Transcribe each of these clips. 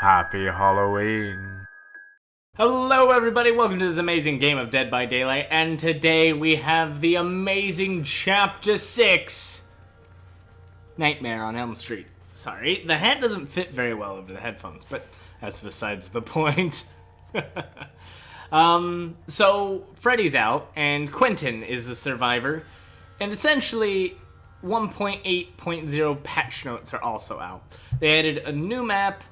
Happy Halloween. Hello everybody, welcome to this amazing game of Dead by Daylight, and today we have the amazing Chapter 6, Nightmare on Elm Street. Sorry, the hat doesn't fit very well over the headphones, but that's besides the point. So Freddy's out, and Quentin is the survivor, and essentially 1.8.0 patch notes are also out. They added a new map,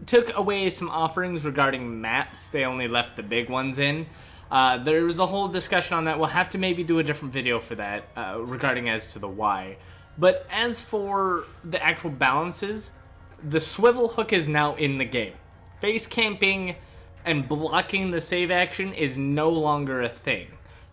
took away some offerings regarding maps. They only left the big ones in. There was a whole discussion on that. We'll have to maybe do a different video for that regarding as to the why. But as for the actual balances, the swivel hook is now in the game. Face camping and blocking the save action is no longer a thing.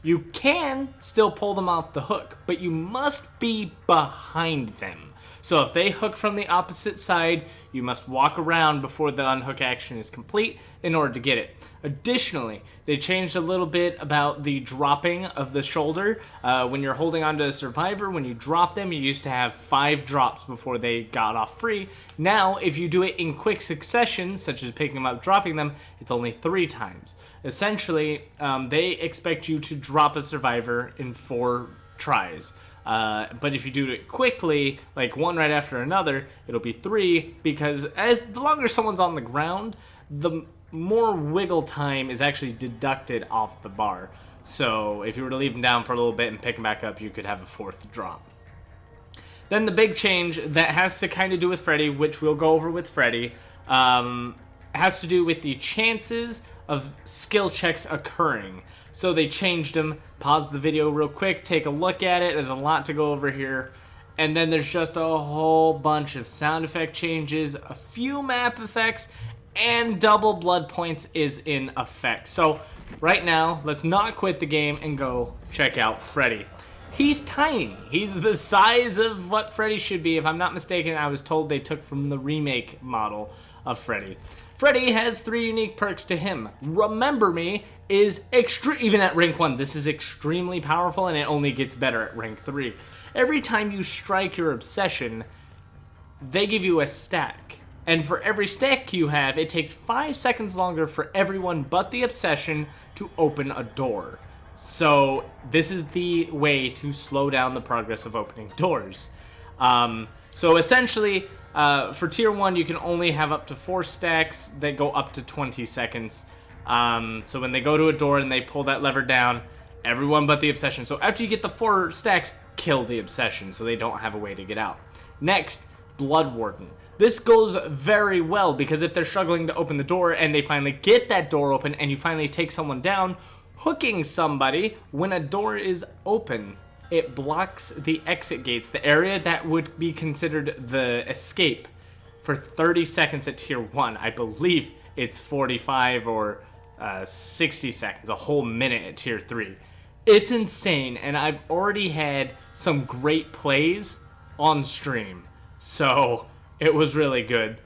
You can still pull them off the hook, but you must be behind them. So if they hook from the opposite side, you must walk around before the unhook action is complete in order to get it. Additionally, they changed a little bit about the dropping of the shoulder. When you're holding onto a survivor, when you drop them, you used to have 5 drops before they got off free. Now, if you do it in quick succession, such as picking them up, dropping them, it's only 3 times. Essentially, they expect you to drop a survivor in 4 tries. But if you do it quickly, like one right after another, it'll be 3, because the longer someone's on the ground, the more wiggle time is actually deducted off the bar. So if you were to leave them down for a little bit and pick them back up, you could have a 4th drop. Then the big change that has to kind of do with Freddy, which we'll go over with Freddy, has to do with the chances of skill checks occurring. So they changed them. Pause the video real quick, take a look at it. There's a lot to go over here. And then there's just a whole bunch of sound effect changes, a few map effects, and double blood points is in effect. So right now, let's not quit the game and go check out Freddy. He's tiny. He's the size of what Freddy should be. If I'm not mistaken, I was told they took from the remake model of Freddy. Freddy has 3 unique perks to him. Remember Me is even at rank 1, this is extremely powerful, and it only gets better at rank 3. Every time you strike your obsession, they give you a stack. And for every stack you have, it takes 5 seconds longer for everyone but the obsession to open a door. So this is the way to slow down the progress of opening doors. So essentially, for tier 1, you can only have up to 4 stacks that go up to 20 seconds. So when they go to a door and they pull that lever down, everyone but the obsession. So after you get the 4 stacks, kill the obsession so they don't have a way to get out. Next, Blood Warden. This goes very well because if they're struggling to open the door and they finally get that door open and you finally take someone down, hooking somebody when a door is open, it blocks the exit gates, the area that would be considered the escape, for 30 seconds at tier 1. I believe it's 45 or 60 seconds, a whole minute at tier 3. It's insane, and I've already had some great plays on stream, so it was really good.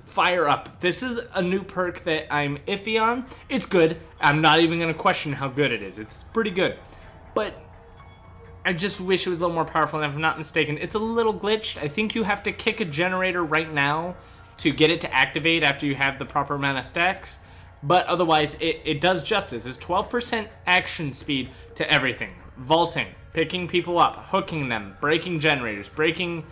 Fire Up. This is a new perk that I'm iffy on. It's good. I'm not even going to question how good it is. It's pretty good. But I just wish it was a little more powerful, and if I'm not mistaken, it's a little glitched. I think you have to kick a generator right now to get it to activate after you have the proper amount of stacks. But otherwise, it does justice. It's 12% action speed to everything. Vaulting, picking people up, hooking them, breaking generators, breaking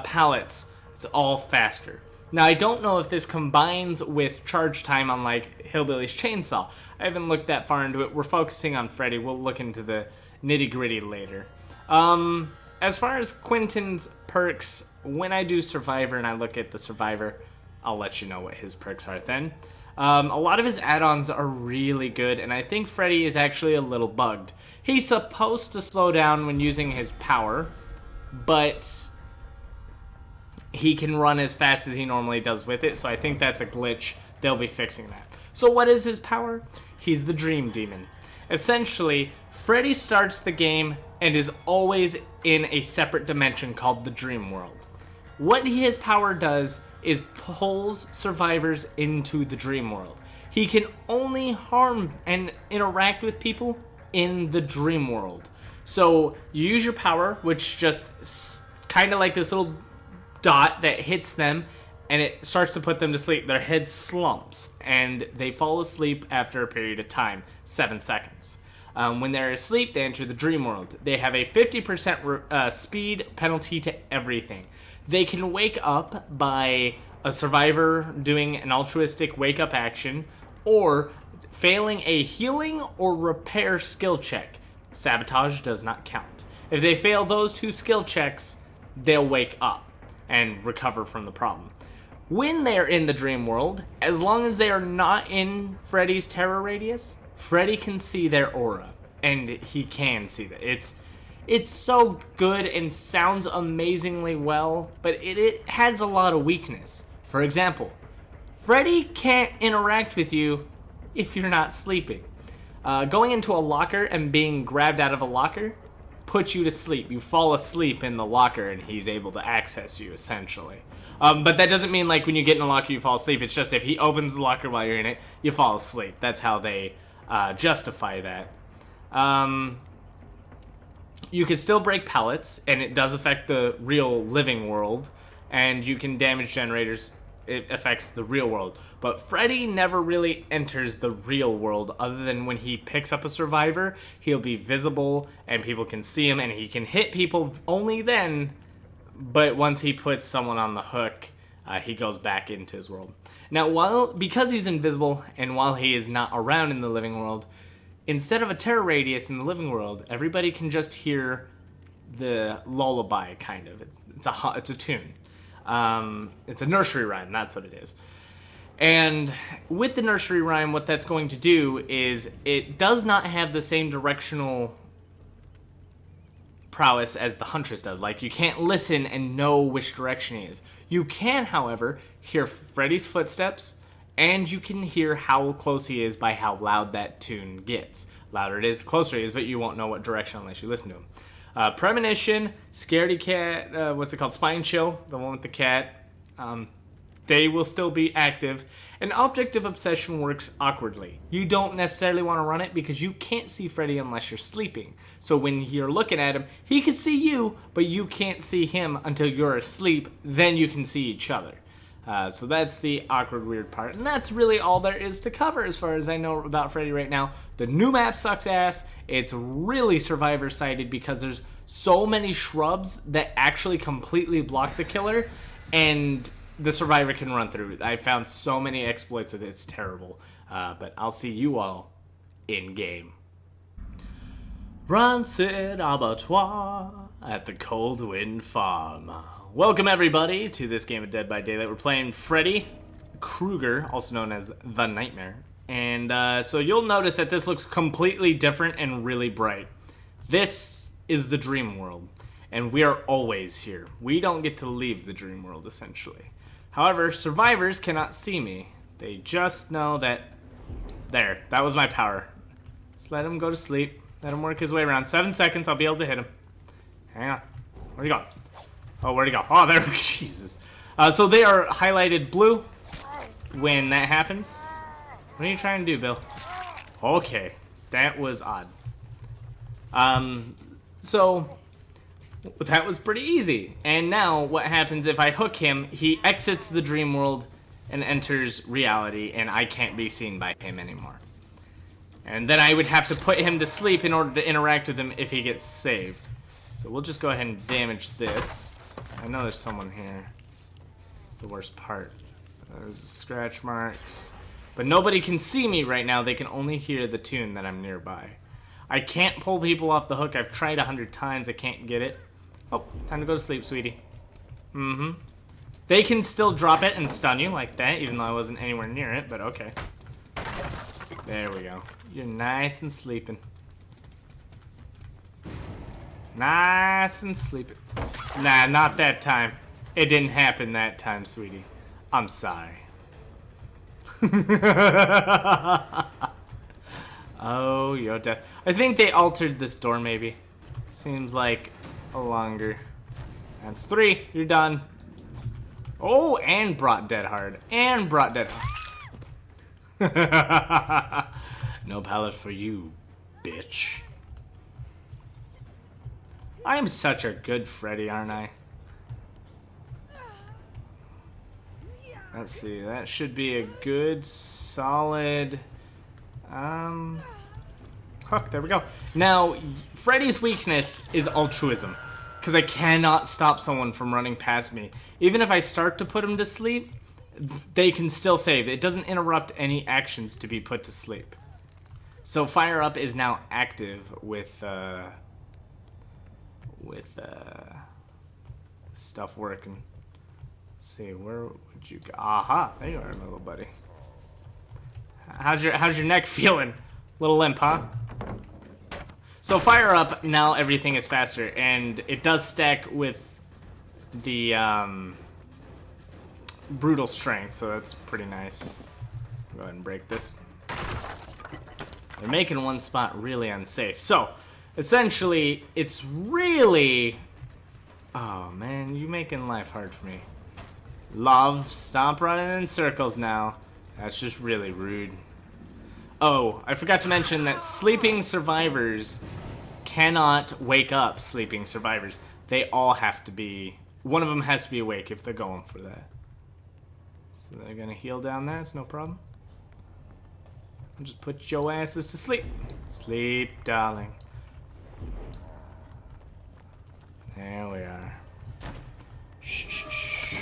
pallets. It's all faster. Now, I don't know if this combines with charge time on, like, Hillbilly's Chainsaw. I haven't looked that far into it. We're focusing on Freddy. We'll look into the nitty-gritty later. As far as Quentin's perks, when I do Survivor and I look at the Survivor, I'll let you know what his perks are then. A lot of his add-ons are really good, and I think Freddy is actually a little bugged. He's supposed to slow down when using his power, but he can run as fast as he normally does with it, so I think that's a glitch. They'll be fixing that. So what is his power? He's the Dream Demon. Essentially, Freddy starts the game and is always in a separate dimension called the Dream World. What his power does is pulls survivors into the Dream World. He can only harm and interact with people in the Dream World. So you use your power, which just kind of like this little dot that hits them, and it starts to put them to sleep. Their head slumps, and they fall asleep after a period of time, 7 seconds. When they're asleep, they enter the dream world. They have a 50% speed penalty to everything. They can wake up by a survivor doing an altruistic wake-up action, or failing a healing or repair skill check. Sabotage does not count. If they fail those 2 skill checks, they'll wake up and recover from the problem. When they're in the dream world, as long as they are not in Freddy's terror radius, Freddy can see their aura, and he can see that. It's so good and sounds amazingly well, but it has a lot of weakness. For example, Freddy can't interact with you if you're not sleeping. Going into a locker and being grabbed out of a locker puts you to sleep. You fall asleep in the locker and he's able to access you, essentially. But that doesn't mean like when you get in a locker you fall asleep. It's just if he opens the locker while you're in it, you fall asleep. That's how they justify that. You can still break pallets, and it does affect the real living world, and you can damage generators. It affects the real world. But Freddy never really enters the real world other than when he picks up a survivor. He'll be visible, and people can see him, and he can hit people only then. But once he puts someone on the hook, he goes back into his world. Now, because he's invisible, and while he is not around in the living world, instead of a terror radius in the living world, everybody can just hear the lullaby, kind of. It's a tune. It's a nursery rhyme, that's what it is. And with the nursery rhyme, what that's going to do is it does not have the same directional prowess as the Huntress does. Like, you can't listen and know which direction he is. You can, however, hear Freddy's footsteps, and you can hear how close he is by how loud that tune gets. Louder it is, the closer he is, but you won't know what direction unless you listen to him. Premonition, Scaredy Cat, what's it called? Spine Chill, the one with the cat. They will still be active. And Object of Obsession works awkwardly. You don't necessarily want to run it because you can't see Freddy unless you're sleeping. So when you're looking at him, he can see you, but you can't see him until you're asleep. Then you can see each other. So that's the awkward, weird part. And that's really all there is to cover as far as I know about Freddy right now. The new map sucks ass. It's really survivor-sided because there's so many shrubs that actually completely block the killer, and the survivor can run through it. I found so many exploits with it. It's terrible. But I'll see you all in-game. Rancid abattoir at the Cold Wind Farm. Welcome everybody to this game of Dead by Daylight. We're playing Freddy Krueger, also known as the Nightmare. And so you'll notice that this looks completely different and really bright. This is the dream world, and we are always here. We don't get to leave the dream world, essentially. However, survivors cannot see me. They just know that... There, that was my power. Just let him go to sleep. Let him work his way around. 7 seconds, I'll be able to hit him. Hang on. Where'd he go? Oh, where'd he go? Oh, there. Jesus. So they are highlighted blue when that happens. What are you trying to do, Bill? Okay. That was odd. So that was pretty easy. And now what happens if I hook him, he exits the dream world and enters reality, and I can't be seen by him anymore. And then I would have to put him to sleep in order to interact with him if he gets saved. So we'll just go ahead and damage this. I know there's someone here. It's the worst part. There's the scratch marks. But nobody can see me right now. They can only hear the tune that I'm nearby. I can't pull people off the hook. I've tried 100 times. I can't get it. Oh, time to go to sleep, sweetie. Mm-hmm. They can still drop it and stun you like that, even though I wasn't anywhere near it, but okay. There we go. You're nice and sleeping. Nice and sleeping. Nah, not that time. It didn't happen that time, sweetie. I'm sorry. Oh, you're deaf. I think they altered this door, maybe. Seems like a longer. That's 3. You're done. Oh, and brought Dead Hard. And brought Dead Hard. No pallet for you, bitch. I am such a good Freddy, aren't I? Let's see, that should be a good, solid, hook, there we go. Now, Freddy's weakness is altruism, because I cannot stop someone from running past me. Even if I start to put them to sleep, they can still save. It doesn't interrupt any actions to be put to sleep. So Fire Up is now active with stuff working. Let's see, where would you go? Aha, there you are, my little buddy. How's your neck feeling? Little limp, huh? So Fire Up, now everything is faster, and it does stack with the brutal strength, so that's pretty nice. Go ahead and break this. They're making one spot really unsafe. So, essentially, it's really... Oh, man, you're making life hard for me. Love, stop running in circles now. That's just really rude. Oh, I forgot to mention that sleeping survivors cannot wake up sleeping survivors. They all have to be... One of them has to be awake if they're going for that. So they're gonna heal down there, it's no problem. I'll just put your asses to sleep. Sleep, darling. There we are. Shh, shh, shh.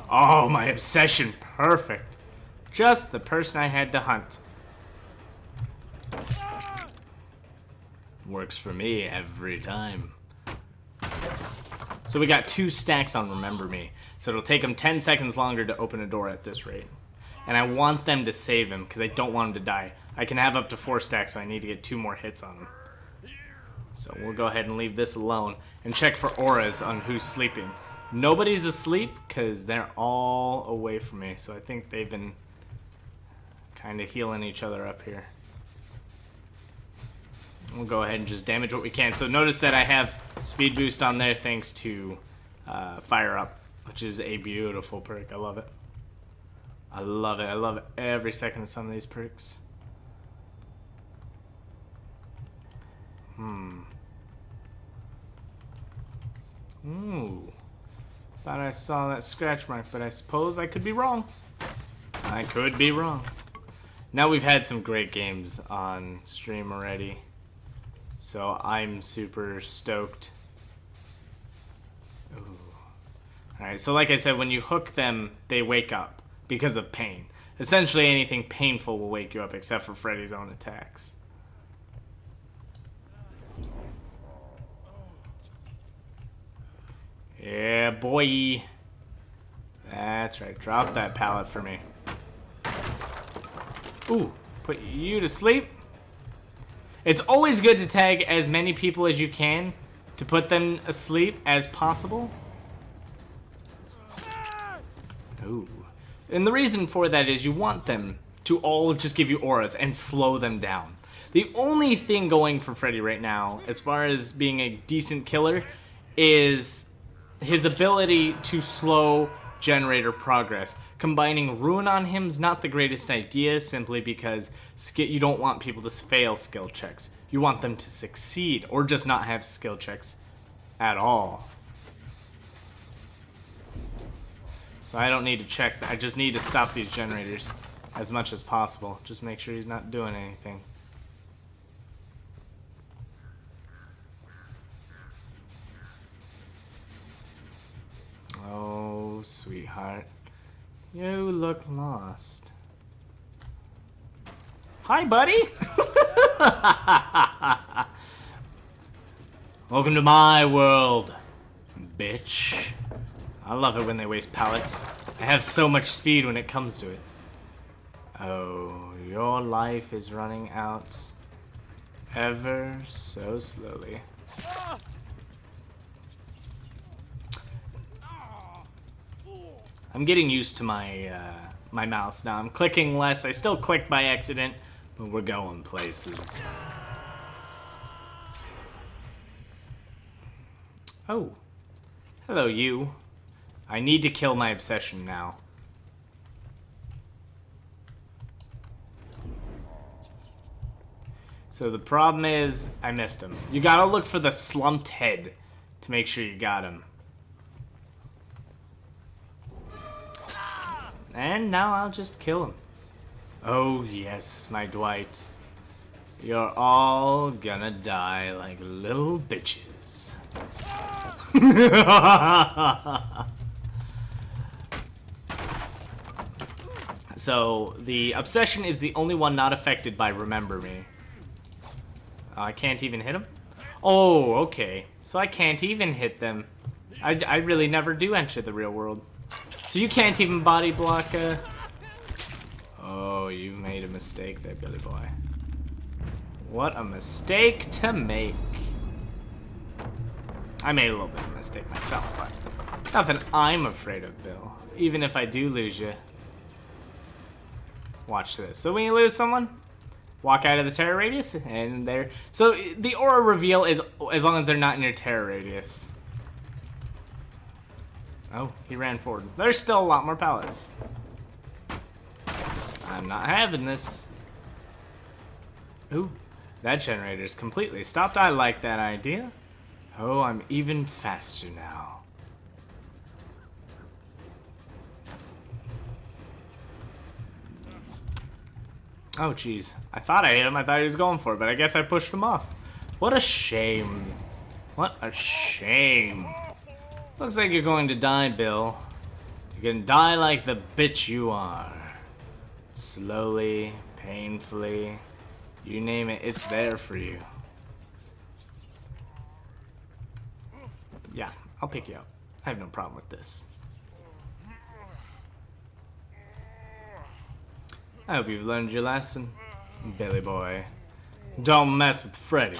Oh, my obsession. Perfect. Just the person I had to hunt. Works for me every time. So we got 2 stacks on Remember Me. So it'll take them 10 seconds longer to open a door at this rate. And I want them to save him because I don't want him to die. I can have up to 4 stacks, so I need to get 2 more hits on him. So we'll go ahead and leave this alone and check for auras on who's sleeping. Nobody's asleep because they're all away from me. So I think they've been kind of healing each other up here. We'll go ahead and just damage what we can. So notice that I have speed boost on there thanks to Fire Up, which is a beautiful perk. I love it. I love it. I love every second of some of these perks. Ooh. Thought I saw that scratch mark, but I suppose I could be wrong. I could be wrong. Now we've had some great games on stream already. So I'm super stoked. Ooh. Alright, so like I said, when you hook them, they wake up because of pain. Essentially anything painful will wake you up except for Freddy's own attacks. Yeah, boy. That's right. Drop that pallet for me. Ooh, put you to sleep. It's always good to tag as many people as you can to put them asleep as possible. Ooh. And the reason for that is you want them to all just give you auras and slow them down. The only thing going for Freddy right now, as far as being a decent killer, is his ability to slow generator progress. Combining Ruin on him is not the greatest idea simply because you don't want people to fail skill checks. You want them to succeed or just not have skill checks at all. So I don't need to check. I just need to stop these generators as much as possible. Just make sure he's not doing anything. Oh, sweetheart. You look lost. Hi, buddy! Welcome to my world, bitch. I love it when they waste pallets. I have so much speed when it comes to it. Oh, your life is running out ever so slowly. I'm getting used to my my mouse now. I'm clicking less. I still click by accident, but we're going places. Oh. Hello, you. I need to kill my obsession now. So the problem is, I missed him. You gotta look for the slumped head to make sure you got him. And now I'll just kill him. Oh yes, my Dwight. You're all gonna die like little bitches. So, the obsession is the only one not affected by Remember Me. I can't even hit him? Oh, okay. So I can't even hit them. I really never do enter the real world. So you can't even body block a... Oh, you made a mistake there, Billy Boy. What a mistake to make. I made a little bit of a mistake myself, but nothing I'm afraid of, Bill. Even if I do lose you. Watch this. So when you lose someone, walk out of the terror radius, and they're... So the aura reveal is as long as they're not in your terror radius. Oh, he ran forward. There's still a lot more pallets. I'm not having this. Ooh, that generator's completely stopped. I like that idea. Oh, I'm even faster now. Oh, jeez. I thought I hit him. I thought he was going for it, but I guess I pushed him off. What a shame. What a shame. Looks like you're going to die, Bill. You're gonna die like the bitch you are. Slowly, painfully, you name it, it's there for you. Yeah, I'll pick you up. I have no problem with this. I hope you've learned your lesson, Billy Boy. Don't mess with Freddy,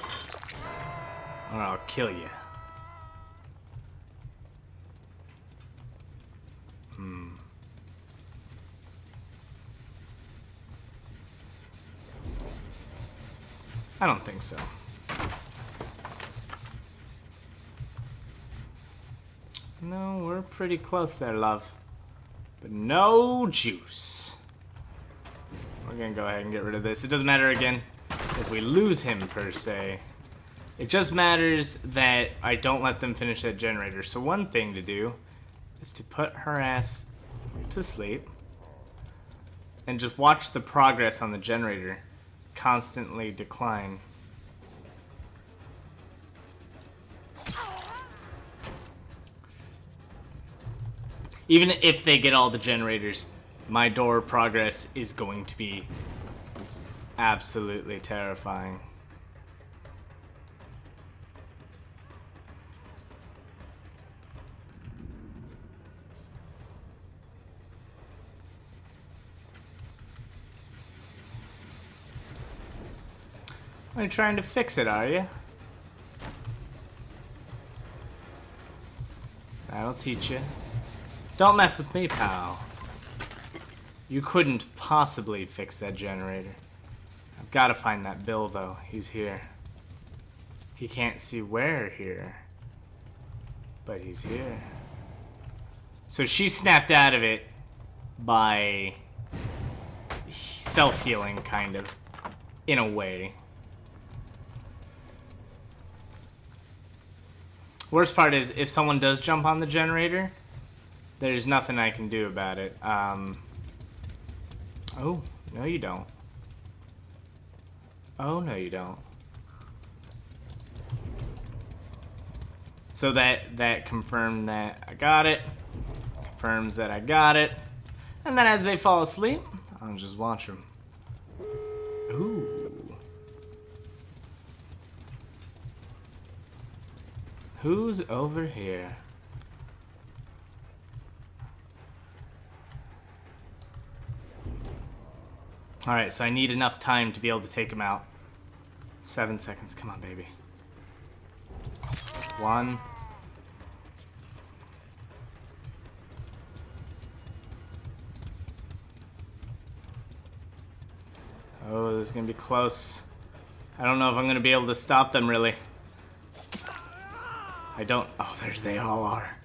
or I'll kill you. I don't think so. No, we're pretty close there, love. But no juice. We're gonna go ahead and get rid of this. It doesn't matter again if we lose him, per se. It just matters that I don't let them finish that generator. So one thing to do is to put her ass to sleep and just watch the progress on the generator constantly decline. Even if they get all the generators, my door progress is going to be absolutely terrifying. Are you trying to fix it, are you? That'll teach you. Don't mess with me, pal. You couldn't possibly fix that generator. I've got to find that Bill, though. He's here. He can't see where here, but he's here. So she snapped out of it by self-healing, kind of, in a way. Worst part is, if someone does jump on the generator, there's nothing I can do about it. Oh, no you don't. Oh, no you don't. So that confirmed that I got it. Confirms that I got it. And then as they fall asleep, I'll just watch them. Ooh. Who's over here? Alright, so I need enough time to be able to take him out. 7 seconds. Come on, baby. 1. Oh, this is gonna be close. I don't know if I'm gonna be able to stop them, really. I don't... Oh, there's they all are.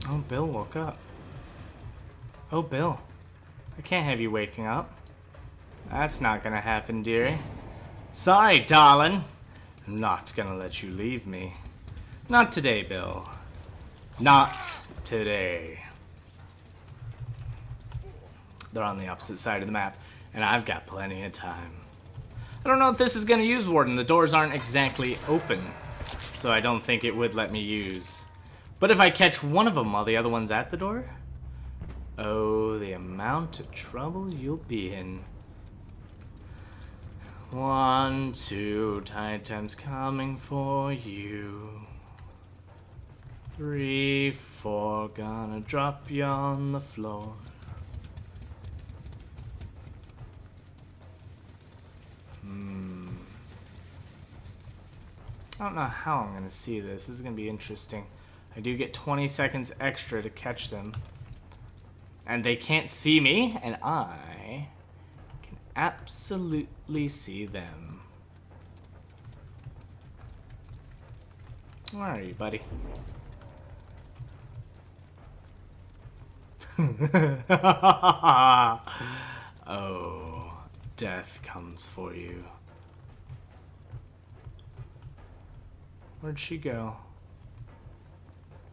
Oh, Bill woke up. Oh, Bill. I can't have you waking up. That's not gonna happen, dearie. Sorry, darling. I'm not gonna let you leave me. Not today, Bill. Not today. They're on the opposite side of the map, and I've got plenty of time. I don't know if this is going to use Warden. The doors aren't exactly open, so I don't think it would let me use. But if I catch one of them while the other one's at the door, oh, the amount of trouble you'll be in. 1, 2, TydeTyme's coming for you. 3, 4, gonna drop you on the floor. I don't know how I'm gonna see this. This is gonna be interesting. I do get 20 seconds extra to catch them. And they can't see me, and I can absolutely see them. Where are you, buddy? Oh, death comes for you. Where'd she go?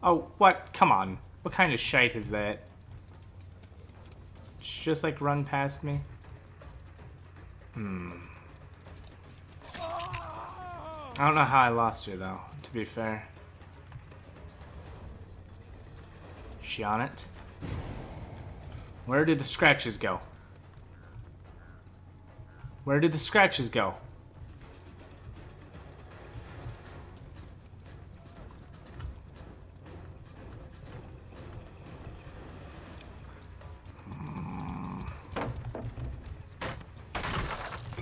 Oh, what? Come on. What kind of shite is that? She just like run past me? I don't know how I lost her though, to be fair. Is she on it? Where did the scratches go? Where did the scratches go?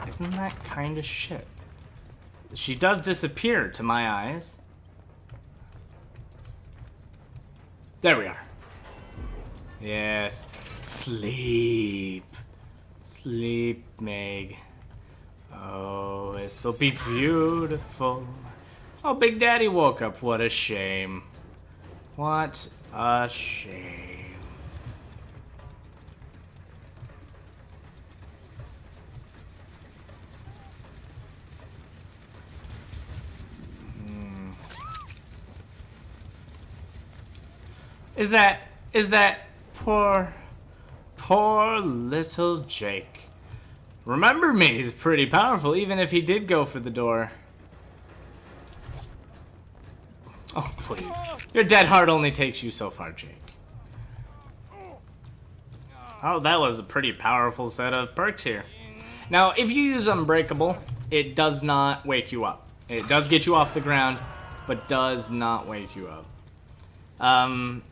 Isn't that kind of shit? She does disappear to my eyes. There we are. Yes. Sleep. Sleep, Meg. Oh, this'll be beautiful. Oh, Big Daddy woke up. What a shame. What a shame. Is that poor little Jake. Remember me, he's pretty powerful, even if he did go for the door. Oh, please. Your dead heart only takes you so far, Jake. Oh, that was a pretty powerful set of perks here. Now, if you use Unbreakable, it does not wake you up. It does get you off the ground, but does not wake you up.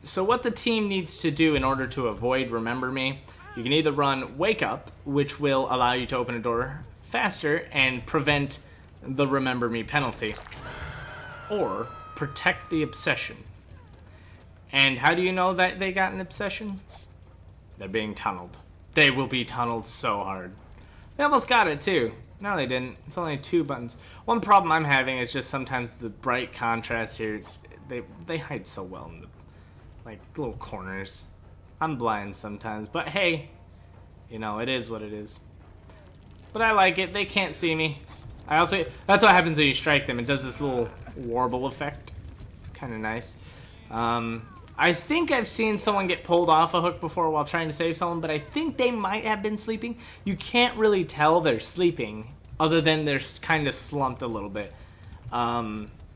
So what the team needs to do in order to avoid Remember Me, you can either run Wake Up, which will allow you to open a door faster and prevent the Remember Me penalty, or Protect the Obsession. And how do you know that they got an obsession? They're being tunneled. They will be tunneled so hard. They almost got it too. No, they didn't. It's only 2 buttons. One problem I'm having is just sometimes the bright contrast here. They hide so well in the like little corners. I'm blind sometimes, but hey, you know, it is what it is. But I like it. They can't see me. That's what happens when you strike them. It does this little warble effect. It's kind of nice. I think I've seen someone get pulled off a hook before while trying to save someone, but I think they might have been sleeping. You can't really tell they're sleeping other than they're kind of slumped a little bit.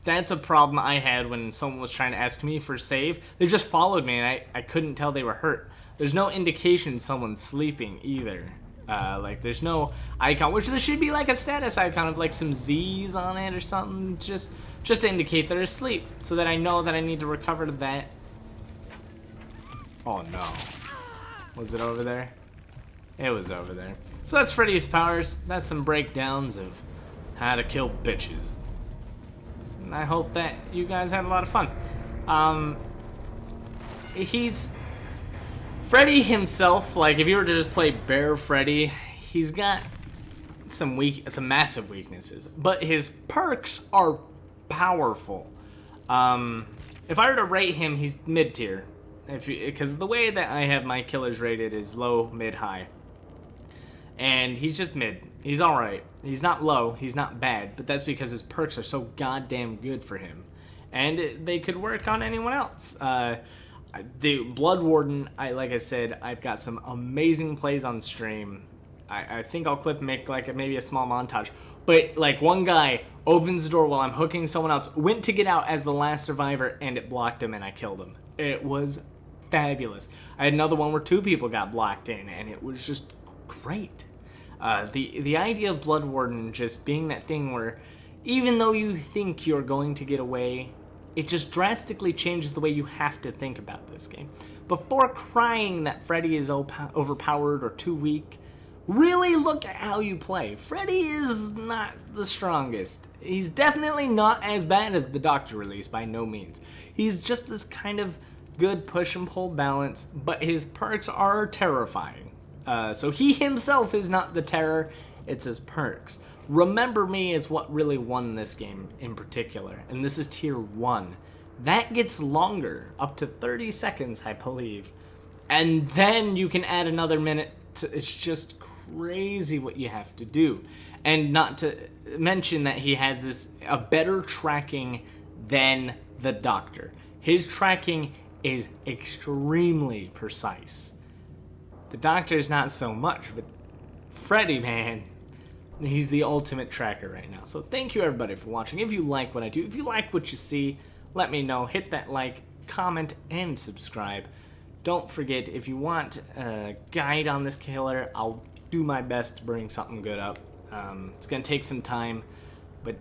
That's a problem I had when someone was trying to ask me for save. They just followed me and I couldn't tell they were hurt. There's no indication someone's sleeping either. Like there's no icon, which there should be like a status icon of like some Z's on it or something, just to indicate they're asleep, so that I know that I need to recover to that. Oh no. Was it over there? It was over there. So that's Freddy's powers. That's some breakdowns of how to kill bitches. And I hope that you guys had a lot of fun. Freddy himself, like if you were to just play bare Freddy, he's got some massive weaknesses, but his perks are powerful. If I were to rate him, he's mid-tier, because the way that I have my killers rated is low, mid, high, and he's just mid. He's all right. He's not low. He's not bad, but that's because his perks are so goddamn good for him, and they could work on anyone else. The Blood Warden, like I said, I've got some amazing plays on stream. I think I'll make like maybe a small montage. But like one guy opens the door while I'm hooking someone else, went to get out as the last survivor, and it blocked him, and I killed him. It was fabulous. I had another one where 2 people got blocked in, and it was just great. The idea of Blood Warden just being that thing where even though you think you're going to get away, it just drastically changes the way you have to think about this game. Before crying that Freddy is overpowered or too weak, really look at how you play. Freddy is not the strongest. He's definitely not as bad as the Doctor release, by no means. He's just this kind of good push and pull balance, but his perks are terrifying. So he himself is not the terror, it's his perks. Remember Me is what really won this game in particular, and this is tier 1. That gets longer, up to 30 seconds, I believe. And then you can add another minute it's just crazy what you have to do. And not to mention that he has a better tracking than the Doctor. His tracking is extremely precise. The Doctor's not so much, but Freddy, man, he's the ultimate tracker right now. So thank you everybody for watching. If you like what I do, if you like what you see, let me know. Hit that like, comment, and subscribe. Don't forget, if you want a guide on this killer, I'll do my best to bring something good up. It's going to take some time, but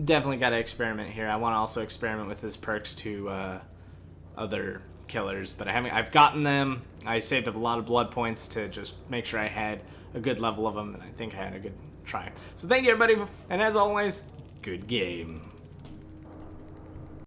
definitely got to experiment here. I want to also experiment with his perks to other killers, but I've gotten them. I saved up a lot of blood points to just make sure I had a good level of them, and I think I had a good try. So thank you everybody, and as always, good game.